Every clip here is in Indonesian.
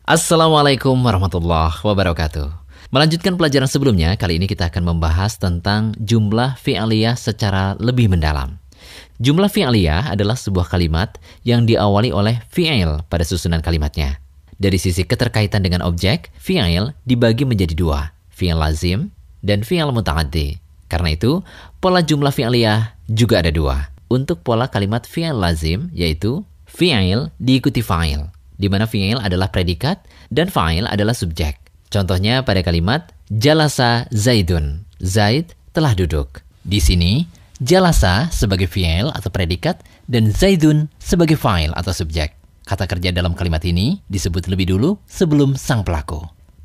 Assalamualaikum warahmatullahi wabarakatuh. Melanjutkan pelajaran sebelumnya, kali ini kita akan membahas tentang jumlah fi'aliyah secara lebih mendalam. Jumlah fi'aliyah adalah sebuah kalimat yang diawali oleh fi'il pada susunan kalimatnya. Dari sisi keterkaitan dengan objek, fi'il dibagi menjadi dua, fi'il lazim dan fi'il muta'addi. Karena itu, pola jumlah fi'aliyah juga ada dua. Untuk pola kalimat fi'il lazim, yaitu fi'il diikuti fa'il, di mana fi'il adalah predikat dan fa'il adalah subjek. Contohnya pada kalimat jalasa Zaidun, Zaid telah duduk. Di sini, jalasa sebagai fi'il atau predikat dan Zaidun sebagai fa'il atau subjek. Kata kerja dalam kalimat ini disebut lebih dulu sebelum sang pelaku.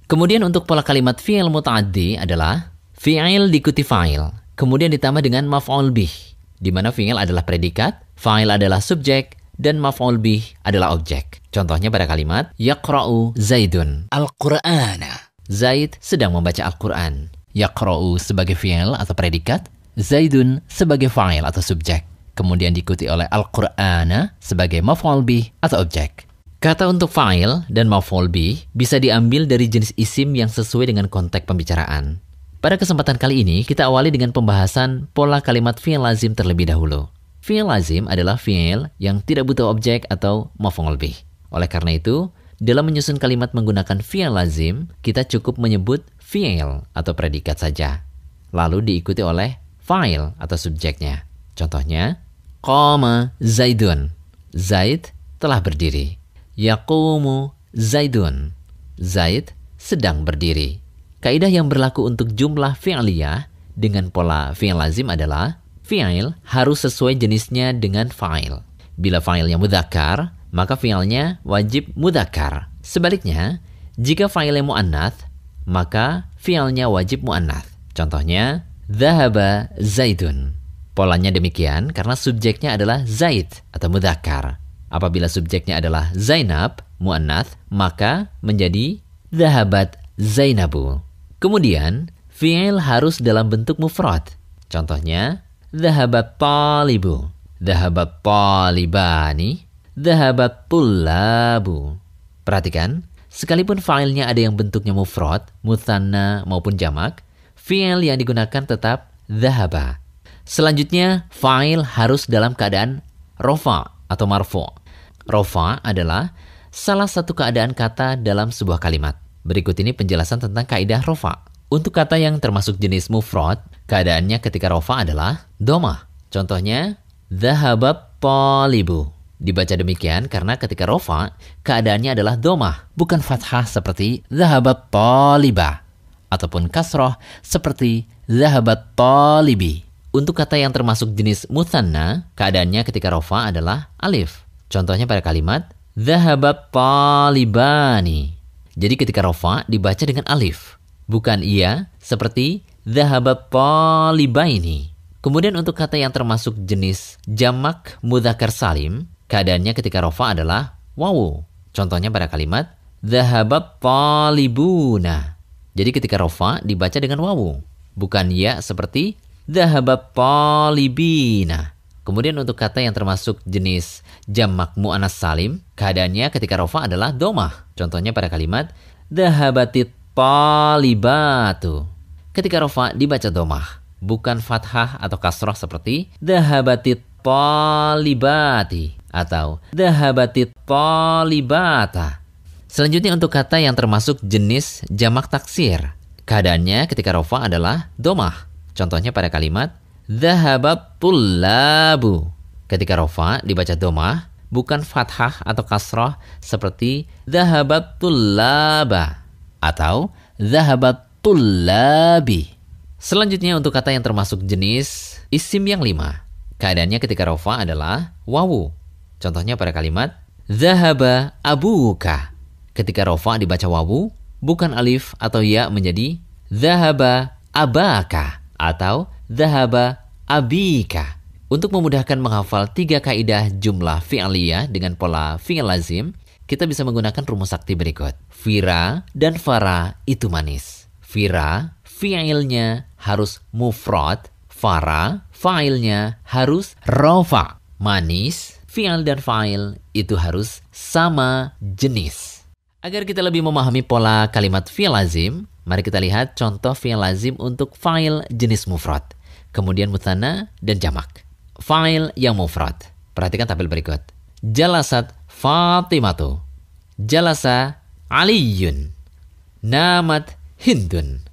Kemudian untuk pola kalimat fi'il muta'addi adalah fi'il diikuti fa'il, kemudian ditambah dengan maf'ul bih, di mana fi'il adalah predikat, fa'il adalah subjek, dan maf'ul bih adalah objek. Contohnya pada kalimat yaqra'u Zaidun Al-Qur'ana. Zaid sedang membaca Al-Quran. Yaqra'u sebagai fi'il atau predikat, Zaidun sebagai fa'il atau subjek. Kemudian diikuti oleh Al-Qur'ana sebagai maf'ul bih atau objek. Kata untuk fa'il dan maf'ul bih bisa diambil dari jenis isim yang sesuai dengan konteks pembicaraan. Pada kesempatan kali ini, kita awali dengan pembahasan pola kalimat fi'il lazim terlebih dahulu. Fi'il lazim adalah fi'il yang tidak butuh objek atau maf'ul bih. Oleh karena itu, dalam menyusun kalimat menggunakan fi'il lazim, kita cukup menyebut fi'il atau predikat saja, lalu diikuti oleh fa'il atau subjeknya. Contohnya, qama Zaidun, Zaid telah berdiri. Yaqumu Zaidun, Zaid sedang berdiri. Kaidah yang berlaku untuk jumlah fi'aliyah dengan pola fi'il lazim adalah fi'il harus sesuai jenisnya dengan fa'il. Bila fa'ilnya mudzakkar, maka fi'ilnya wajib mudzakkar. Sebaliknya, jika fa'ilnya mu'annats, maka fi'ilnya wajib mu'annats. Contohnya, dhahaba Zaidun. Polanya demikian karena subjeknya adalah Zaid atau mudzakkar. Apabila subjeknya adalah Zainab, mu'annats, maka menjadi dhahabat Zainabu. Kemudian, fi'il harus dalam bentuk mufrad. Contohnya, dhahabat talibu, dhahabat talibani, dhahabat tullabu. Perhatikan, sekalipun fa'ilnya ada yang bentuknya mufrad, mutsanna maupun jamak, fi'il yang digunakan tetap dhahaba. Selanjutnya, fa'il harus dalam keadaan rofa atau marfu'. Rofa adalah salah satu keadaan kata dalam sebuah kalimat. Berikut ini penjelasan tentang kaidah rofa. Untuk kata yang termasuk jenis mufrad, keadaannya ketika rofa adalah domah. Contohnya, dhahabat talibu. Dibaca demikian karena ketika rofa, keadaannya adalah domah, bukan fathah seperti dhahabat talibah, ataupun kasroh seperti dhahabat talibi. Untuk kata yang termasuk jenis mutsanna, keadaannya ketika rofa adalah alif. Contohnya pada kalimat dhahabat talibani. Jadi ketika rofa dibaca dengan alif, bukan iya seperti dhahabat talibaini. Kemudian untuk kata yang termasuk jenis jamak mudzakkar salim, keadaannya ketika rofa adalah wawu. Contohnya pada kalimat dhahabat talibuna. Jadi ketika rofa dibaca dengan wawu, bukan ya seperti dhahabat talibina. Kemudian untuk kata yang termasuk jenis jamak mu'annats salim, keadaannya ketika rofa adalah domah. Contohnya pada kalimat dhahabatit talibatu. Ketika rofa dibaca domah, bukan fathah atau kasrah seperti dhahabatit talibati atau dhahabatit talibata. Selanjutnya untuk kata yang termasuk jenis jamak taksir, keadaannya ketika rofa adalah domah. Contohnya pada kalimat dhahabat tullabu. Ketika rofa dibaca domah, bukan fathah atau kasrah seperti dhahabat tullaba atau dhahabat tullabi. Selanjutnya untuk kata yang termasuk jenis isim yang 5, keadaannya ketika rofa adalah wawu. Contohnya pada kalimat dhahaba abuka. Ketika rofa dibaca wawu, bukan alif atau ya menjadi dhahaba abaka atau dhahaba abika. Untuk memudahkan menghafal 3 kaidah jumlah fi'aliyah dengan pola fi'il lazim, kita bisa menggunakan rumus sakti berikut. Fira dan fara itu manis. Fira, fi'ilnya harus mufrad. Fara, fa'ilnya harus rofa. Manis, fi'il dan fa'il itu harus sama jenis. Agar kita lebih memahami pola kalimat fi'il lazim, mari kita lihat contoh fi'il lazim untuk fa'il jenis mufrad, kemudian mutsanna dan jamak. Fa'il yang mufrad. Perhatikan tabel berikut. Jalasat Fatimatu. Jalasa Aliyun. Namat Hindun.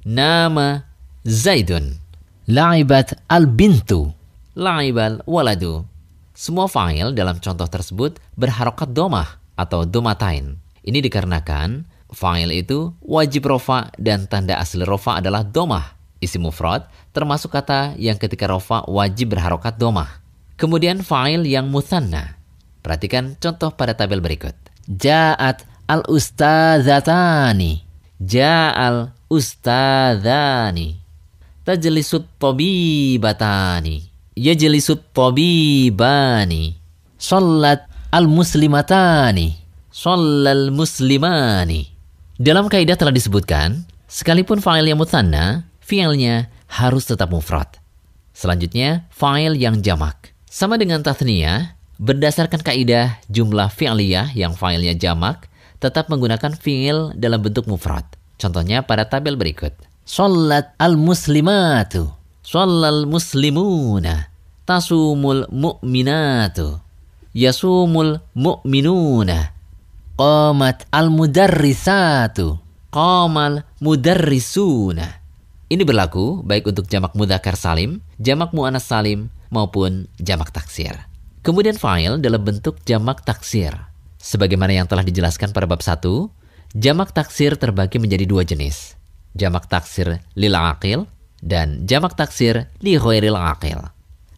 Nama Zaidun. La'ibat al-bintu. La'ibal waladu. Semua fa'il dalam contoh tersebut berharokat domah atau domatain. Ini dikarenakan fa'il itu wajib rofa dan tanda asli rofa adalah domah. Isim mufrad termasuk kata yang ketika rofa wajib berharokat domah. Kemudian fa'il yang mutsanna. Perhatikan contoh pada tabel berikut. Ja'at al-ustadzatani. Ja'al ustadzani. Tajlisut tabibatani. Yajlisut tabibani. Shallat al-muslimatani. Shallal muslimani. Dalam kaidah telah disebutkan, sekalipun fa'il yang mutsanna, fi'ilnya harus tetap mufrad. Selanjutnya, fa'il yang jamak. Sama dengan tathniyah, berdasarkan kaidah jumlah fi'liyah yang fa'ilnya jamak, tetap menggunakan fi'il dalam bentuk mufrad. Contohnya pada tabel berikut. Shallat al-muslimatu. Shallal muslimuna. Tasumul mu'minatu. Yasumul mu'minuna. Qamat al-mudarrisatu. Qamal mudarrisuna. Ini berlaku baik untuk jamak mudzakkar salim, jamak muannas salim, maupun jamak taksir. Kemudian fa'il dalam bentuk jamak taksir. Sebagaimana yang telah dijelaskan pada bab 1, jamak taksir terbagi menjadi dua jenis. Jamak taksir lil aqil dan jamak taksir li ghairil aqil.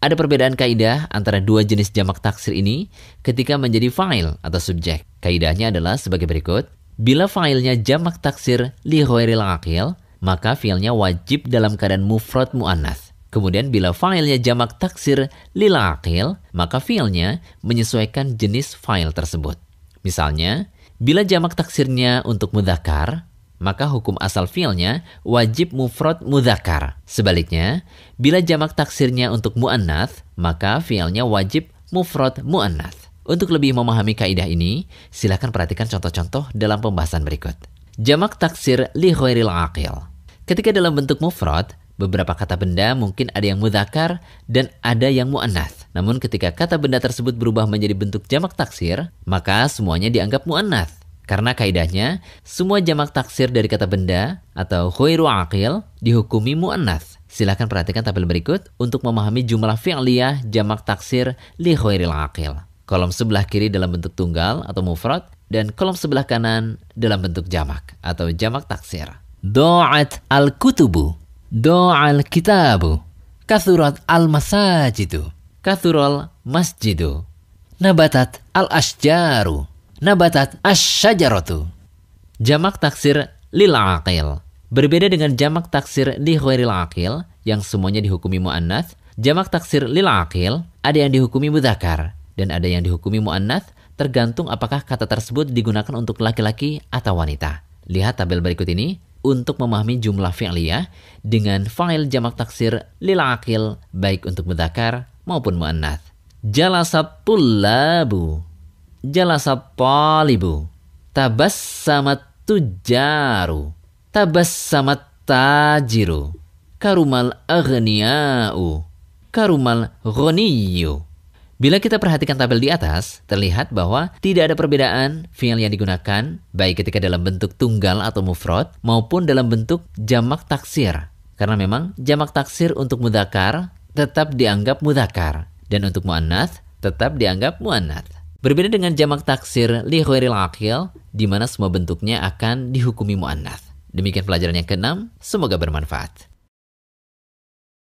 Ada perbedaan kaidah antara dua jenis jamak taksir ini ketika menjadi fa'il atau subjek. Kaidahnya adalah sebagai berikut. Bila fa'ilnya jamak taksir li ghairil aqil, maka fi'ilnya wajib dalam keadaan mufrad mu'annas. Kemudian bila fa'ilnya jamak taksir lil aqil, maka fi'ilnya menyesuaikan jenis fa'il tersebut. Misalnya, bila jamak taksirnya untuk mudzakkar, maka hukum asal fi'ilnya wajib mufrad mudzakkar. Sebaliknya, bila jamak taksirnya untuk muannats, maka fi'ilnya wajib mufrad muannats. Untuk lebih memahami kaidah ini, silakan perhatikan contoh-contoh dalam pembahasan berikut. Jamak taksir li ghairil aqil. Ketika dalam bentuk mufrad, beberapa kata benda mungkin ada yang mudzakkar dan ada yang muannats. Namun ketika kata benda tersebut berubah menjadi bentuk jamak taksir, maka semuanya dianggap muannats. Karena kaidahnya, semua jamak taksir dari kata benda atau ghairu aqil dihukumi muannats. Silakan perhatikan tabel berikut untuk memahami jumlah fi'liyah jamak taksir li ghairil aqil. Kolom sebelah kiri dalam bentuk tunggal atau mufrad dan kolom sebelah kanan dalam bentuk jamak atau jamak taksir. Do'at al-kutubu. Do'al kitabu. Kathurat al-masajidu. Kathural masjidu. Nabatat al-ashjaru. Nabatat asy-syajaratu. Jamak taksir lil aqil. Berbeda dengan jamak taksir li ghairil aqil yang semuanya dihukumi muannats, jamak taksir lil aqil ada yang dihukumi mudzakkar dan ada yang dihukumi muannats tergantung apakah kata tersebut digunakan untuk laki-laki atau wanita. Lihat tabel berikut ini untuk memahami jumlah fi'liyah dengan fa'il jamak taksir lil aqil baik untuk mudzakkar maupun muannats. Jalasat tullabu. Jalasat talibu. Tabassamat tujaru. Tabassamat tajiru. Karumal aghniya'u. Karumal ghaniyu. Bila kita perhatikan tabel di atas, terlihat bahwa tidak ada perbedaan fi'il yang digunakan baik ketika dalam bentuk tunggal atau mufrad maupun dalam bentuk jamak taksir. Karena memang jamak taksir untuk mudzakkar tetap dianggap mudzakkar dan untuk muannats tetap dianggap muannats. Berbeda dengan jamak taksir li ghairil aqil di mana semua bentuknya akan dihukumi muannats. Demikian pelajaran yang ke-6, semoga bermanfaat.